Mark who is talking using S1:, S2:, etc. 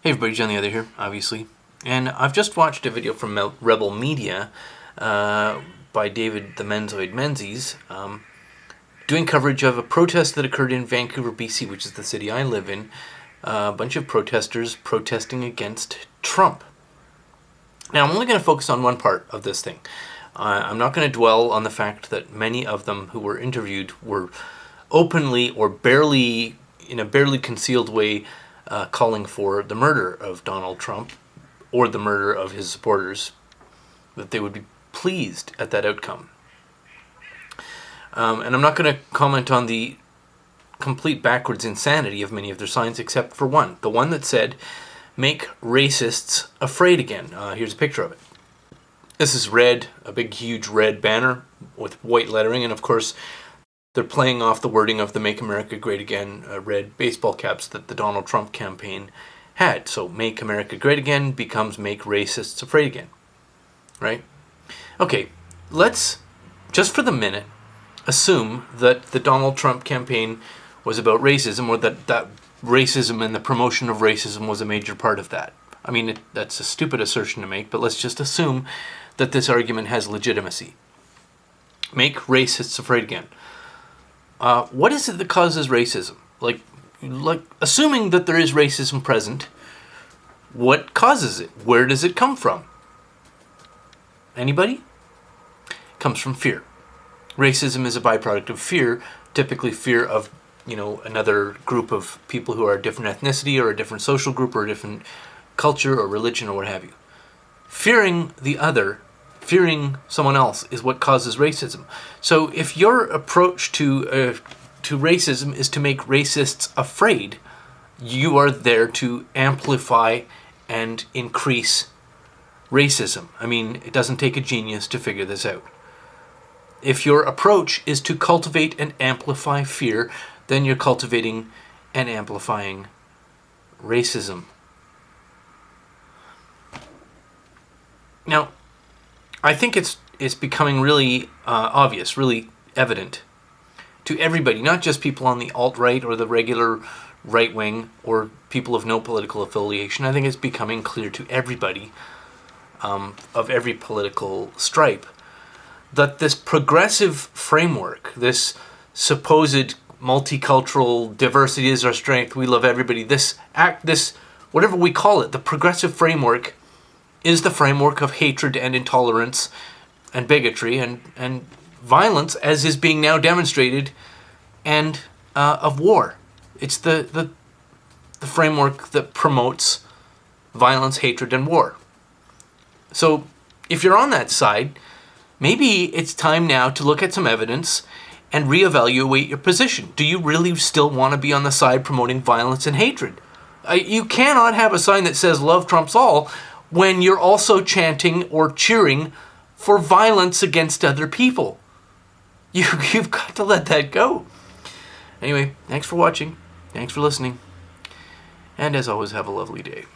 S1: Hey everybody, John the Other here, obviously. And I've just watched a video from Rebel Media by David the Menzoid Menzies doing coverage of a protest that occurred in Vancouver, BC, which is the city I live in. A bunch of protesters protesting against Trump. Now, I'm only going to focus on one part of this thing. I'm not going to dwell on the fact that many of them who were interviewed were openly or barely, in a barely concealed way, calling for the murder of Donald Trump or the murder of his supporters, that they would be pleased at that outcome. And I'm not going to comment on the complete backwards insanity of many of their signs, except for one. The one that said, "Make racists afraid again." Here's a picture of it. This is red, a big huge red banner with white lettering, and of course they're playing off the wording of the "Make America Great Again" red baseball caps that the Donald Trump campaign had. So "Make America Great Again" becomes "Make Racists Afraid Again." Right? Okay, let's, just for the minute, assume that the Donald Trump campaign was about racism, or that racism and the promotion of racism was a major part of that. I mean, that's a stupid assertion to make, but let's just assume that this argument has legitimacy. Make racists afraid again. What is it that causes racism? Like assuming that there is racism present, what causes it? Where does it come from? Anybody? It comes from fear. Racism is a byproduct of fear, typically fear of, another group of people who are a different ethnicity or a different social group or a different culture or religion or what have you. Fearing the other, fearing someone else, is what causes racism. So if your approach to racism is to make racists afraid, you are there to amplify and increase racism. I mean, it doesn't take a genius to figure this out. If your approach is to cultivate and amplify fear, then you're cultivating and amplifying racism. Now, I think it's becoming really obvious, really evident to everybody, not just people on the alt-right or the regular right-wing or people of no political affiliation. I think it's becoming clear to everybody of every political stripe that this progressive framework, this supposed multicultural diversity is our strength, we love everybody, this whatever we call it, the progressive framework is the framework of hatred and intolerance and bigotry and violence, as is being now demonstrated, and of war. It's the framework that promotes violence, hatred, and war. So if you're on that side, maybe it's time now to look at some evidence and reevaluate your position. Do you really still want to be on the side promoting violence and hatred? You cannot have a sign that says "Love trumps all" when you're also chanting or cheering for violence against other people. You've got to let that go. Anyway, thanks for watching. Thanks for listening. And as always, have a lovely day.